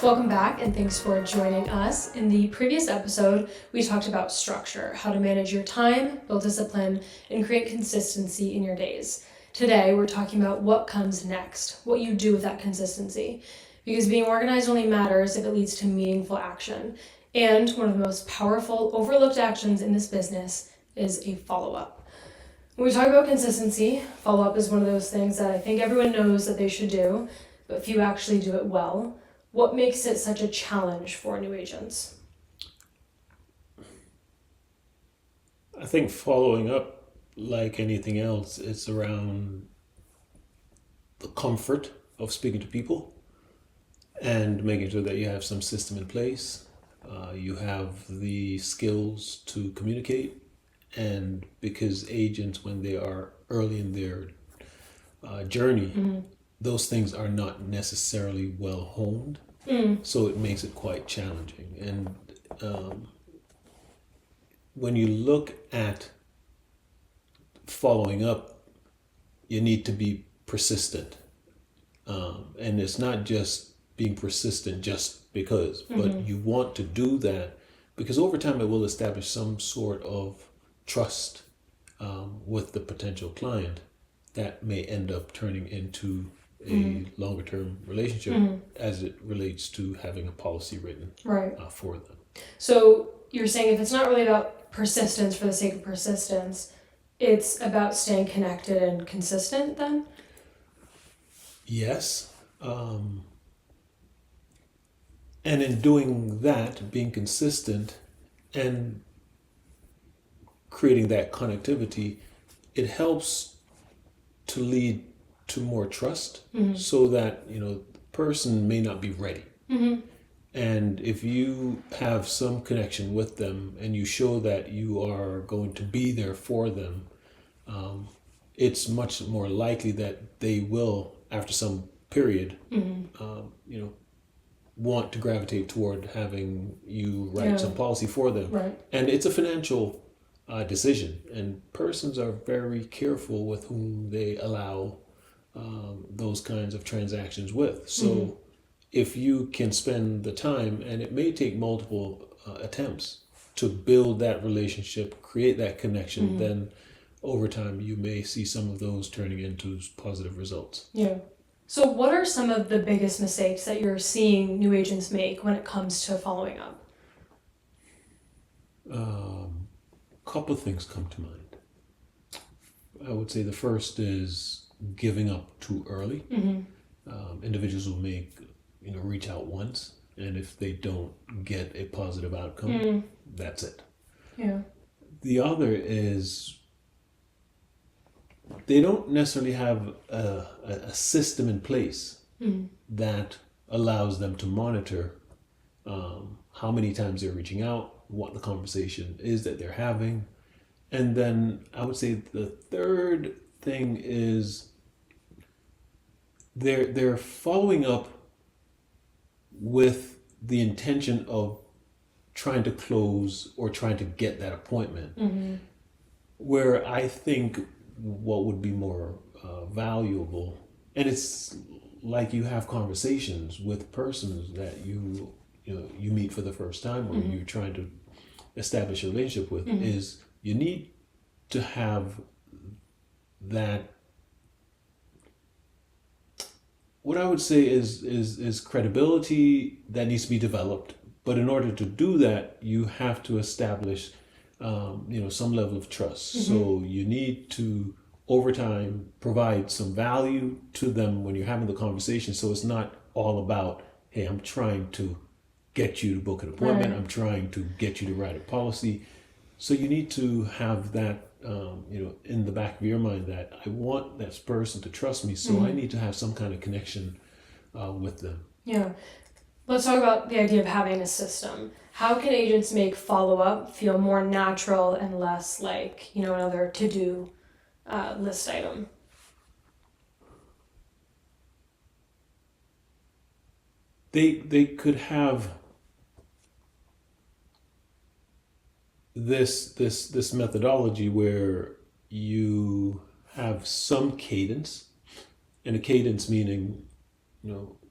Welcome back and thanks for joining us. In the previous episode, we talked about structure, how to manage your time, build discipline, and create consistency in your days. Today, we're talking about what comes next, what you do with that consistency. Because being organized only matters if it leads to meaningful action. And one of the most powerful, overlooked actions in this business is a follow-up. When we talk about consistency, follow-up is one of those things that I think everyone knows that they should do, but few actually do it well. What makes it such a challenge for new agents? I think following up, like anything else, it's around the comfort of speaking to people and making sure that you have some system in place. You have the skills to communicate, and because agents, when they are early in their journey, those things are not necessarily well honed. So it makes it quite challenging. And when you look at following up, you need to be persistent. And it's not just being persistent just because, but you want to do that because over time it will establish some sort of trust with the potential client that may end up turning into a longer term relationship as it relates to having a policy written for them. So you're saying if it's not really about persistence for the sake of persistence, it's about staying connected and consistent then? Yes. And in doing that, being consistent and creating that connectivity, it helps to lead to more trust so that, the person may not be ready. And if you have some connection with them and you show that you are going to be there for them, it's much more likely that they will, after some period, want to gravitate toward having you write some policy for them. And it's a financial decision, and persons are very careful with whom they allow those kinds of transactions with. So if you can spend the time, and it may take multiple attempts to build that relationship, create that connection, then over time you may see some of those turning into positive results. Yeah. So what are some of the biggest mistakes that you're seeing new agents make when it comes to following up? A couple of things come to mind. I would say the first is giving up too early. Individuals will reach out once, and if they don't get a positive outcome, that's it. Yeah. The other is they don't necessarily have a system in place that allows them to monitor how many times they're reaching out, what the conversation is that they're having. And then I would say the third thing is they're following up with the intention of trying to close or trying to get that appointment. Where I think what would be more valuable, and it's like you have conversations with persons that you meet for the first time or you're trying to establish a relationship with, is you need to have that, what I would say is credibility that needs to be developed. But in order to do that, you have to establish some level of trust. So you need to, over time, provide some value to them when you're having the conversation. So it's not all about, hey, I'm trying to get you to book an appointment. I'm trying to get you to write a policy. So you need to have that, in the back of your mind that I want this person to trust me. So I need to have some kind of connection with them. Yeah. Let's talk about the idea of having a system. How can agents make follow-up feel more natural and less like, another to-do list item? They could have this methodology where you have some cadence, and a cadence meaning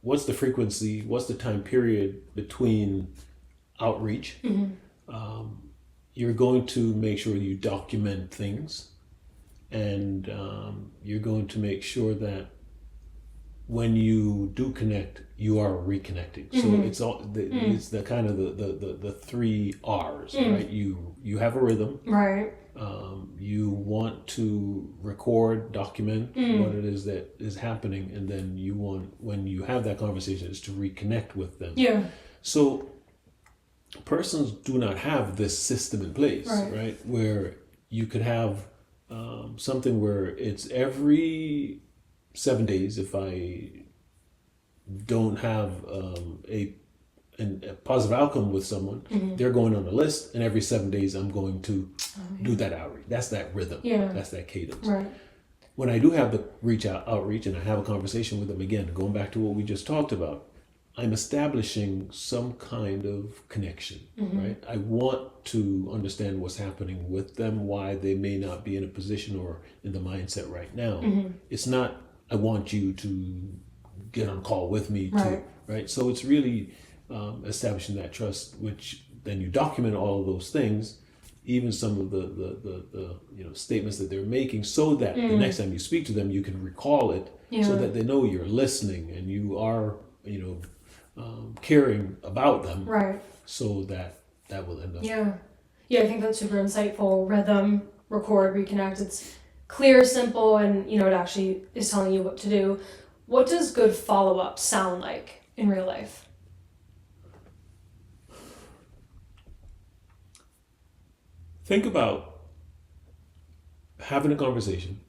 what's the frequency, what's the time period between outreach. You're going to make sure you document things, and you're going to make sure that when you do connect, you are reconnecting. So it's all it's the kind of the three R's, right? You have a rhythm, Right. you want to record, document what it is that is happening, and then you want, when you have that conversation, is to reconnect with them. Yeah. So persons do not have this system in place, right? Where you could have something where it's every 7 days. If I don't have a positive outcome with someone, they're going on the list, and every 7 days I'm going to do that outreach. That's that rhythm. Yeah. That's that cadence. Right. When I do have the outreach and I have a conversation with them, again, going back to what we just talked about, I'm establishing some kind of connection, right? I want to understand what's happening with them, why they may not be in a position or in the mindset right now. It's not, I want you to get on a call with me, right? So it's really establishing that trust, which then you document all of those things, even some of the statements that they're making, so that the next time you speak to them, you can recall it, so that they know you're listening and you are, caring about them, Right. so that will end up. Yeah. I think that's super insightful. Rhythm, record, reconnect. It's clear, simple, and it actually is telling you what to do. What does good follow-up sound like in real life? Think about having a conversation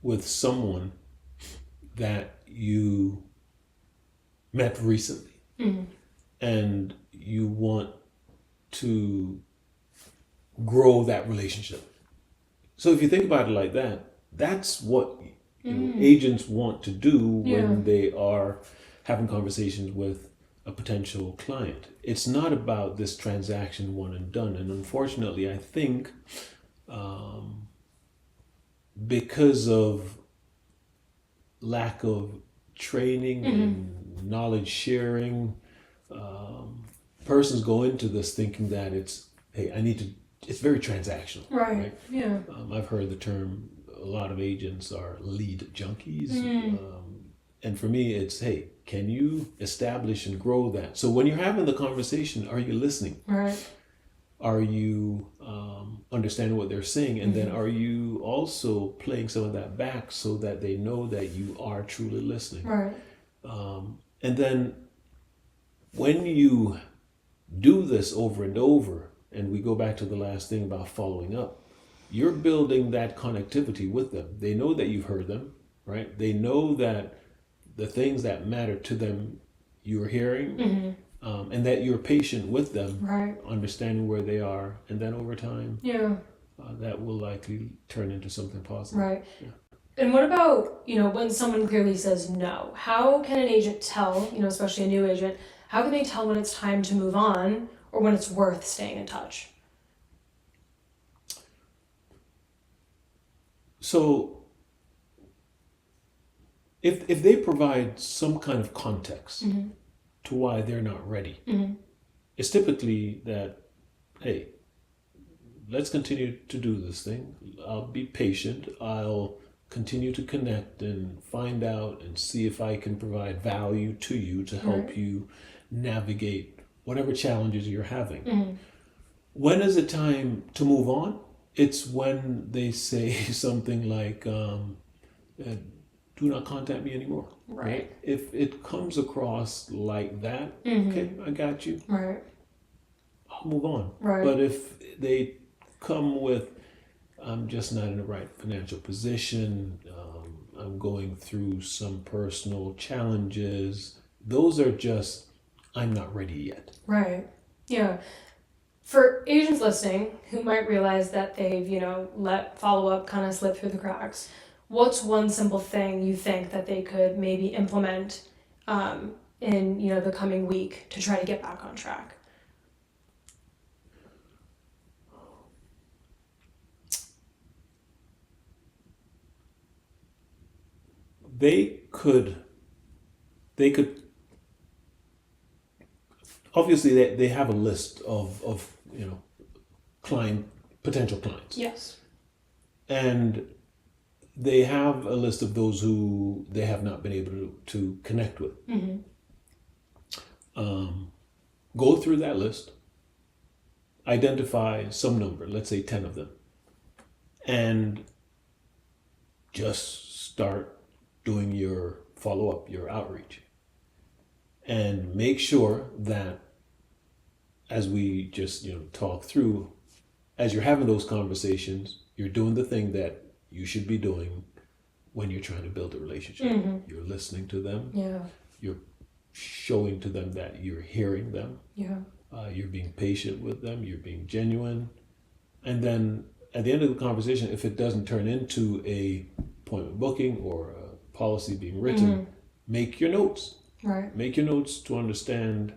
with someone that you met recently, and you want to grow that relationship. So if you think about it like that, that's what agents want to do when they are having conversations with a potential client. It's not about this transaction one and done. And unfortunately, I think because of lack of training and knowledge sharing, persons go into this thinking that it's very transactional. Right. Yeah. I've heard the term, a lot of agents are lead junkies. And for me, it's, hey, can you establish and grow that? So when you're having the conversation, are you listening? Right. Are you understanding what they're saying? And then are you also playing some of that back so that they know that you are truly listening? Right. And then when you do this over and over, and we go back to the last thing about following up, you're building that connectivity with them. They know that you've heard them, right? They know that the things that matter to them you're hearing, and that you're patient with them, Right. understanding where they are, and then over time, Yeah. that will likely turn into something positive. Right. And what about, when someone clearly says no? How can an agent tell, especially a new agent, how can they tell when it's time to move on or when it's worth staying in touch? So if they provide some kind of context to why they're not ready, it's typically that, hey, let's continue to do this thing. I'll be patient. I'll continue to connect and find out and see if I can provide value to you to help you navigate whatever challenges you're having. When is it time to move on? It's when they say something like, do not contact me anymore. Right. If it comes across like that, okay, I got you. Right. I'll move on. Right. But if they come with, I'm just not in the right financial position, I'm going through some personal challenges, those are just, I'm not ready yet. Right. Yeah. For agents listening who might realize that they've, let follow-up kind of slip through the cracks, what's one simple thing you think that they could maybe implement in, the coming week to try to get back on track? They could they could, obviously they have a list of potential clients. Yes. And they have a list of those who they have not been able to connect with. Mm-hmm. Go through that list, identify some number, let's say 10 of them, and just start doing your follow-up, your outreach. And make sure that as we just talk through, as you're having those conversations, you're doing the thing that you should be doing when you're trying to build a relationship. Mm-hmm. You're listening to them. Yeah. You're showing to them that you're hearing them. Yeah. You're being patient with them. You're being genuine. And then at the end of the conversation, if it doesn't turn into a appointment booking or a policy being written, Mm-hmm. make your notes. Right. Make your notes to understand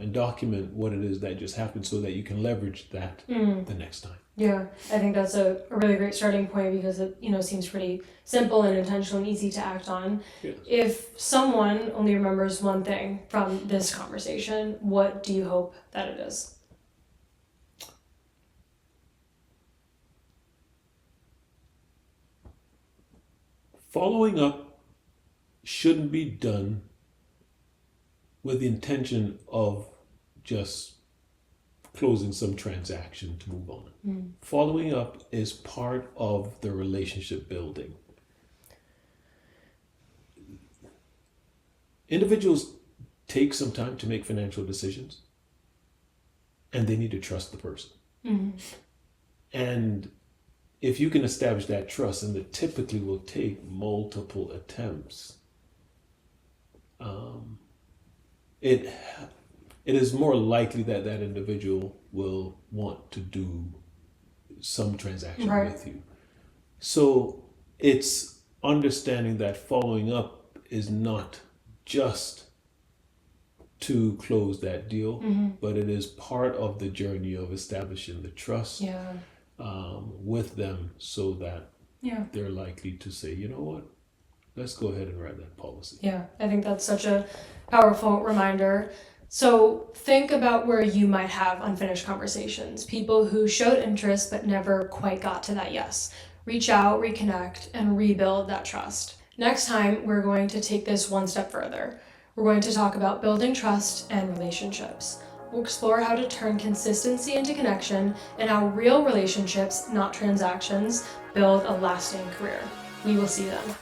and document what it is that just happened so that you can leverage that the next time. Yeah, I think that's a really great starting point because it seems pretty simple and intentional and easy to act on. Yes. If someone only remembers one thing from this conversation, what do you hope that it is? Following up shouldn't be done with the intention of just closing some transaction to move on. Following up is part of the relationship building. Individuals take some time to make financial decisions, and they need to trust the person. Mm-hmm. And if you can establish that trust, and it typically will take multiple attempts, it is more likely that that individual will want to do some transaction Right. with you. So it's understanding that following up is not just to close that deal, but it is part of the journey of establishing the trust Yeah. with them so that Yeah. they're likely to say, you know what, let's go ahead and write that policy. Yeah, I think that's such a powerful reminder. So think about where you might have unfinished conversations, people who showed interest but never quite got to that yes. Reach out, reconnect, and rebuild that trust. Next time, we're going to take this one step further. We're going to talk about building trust and relationships. We'll explore how to turn consistency into connection and how real relationships, not transactions, build a lasting career. We will see you then.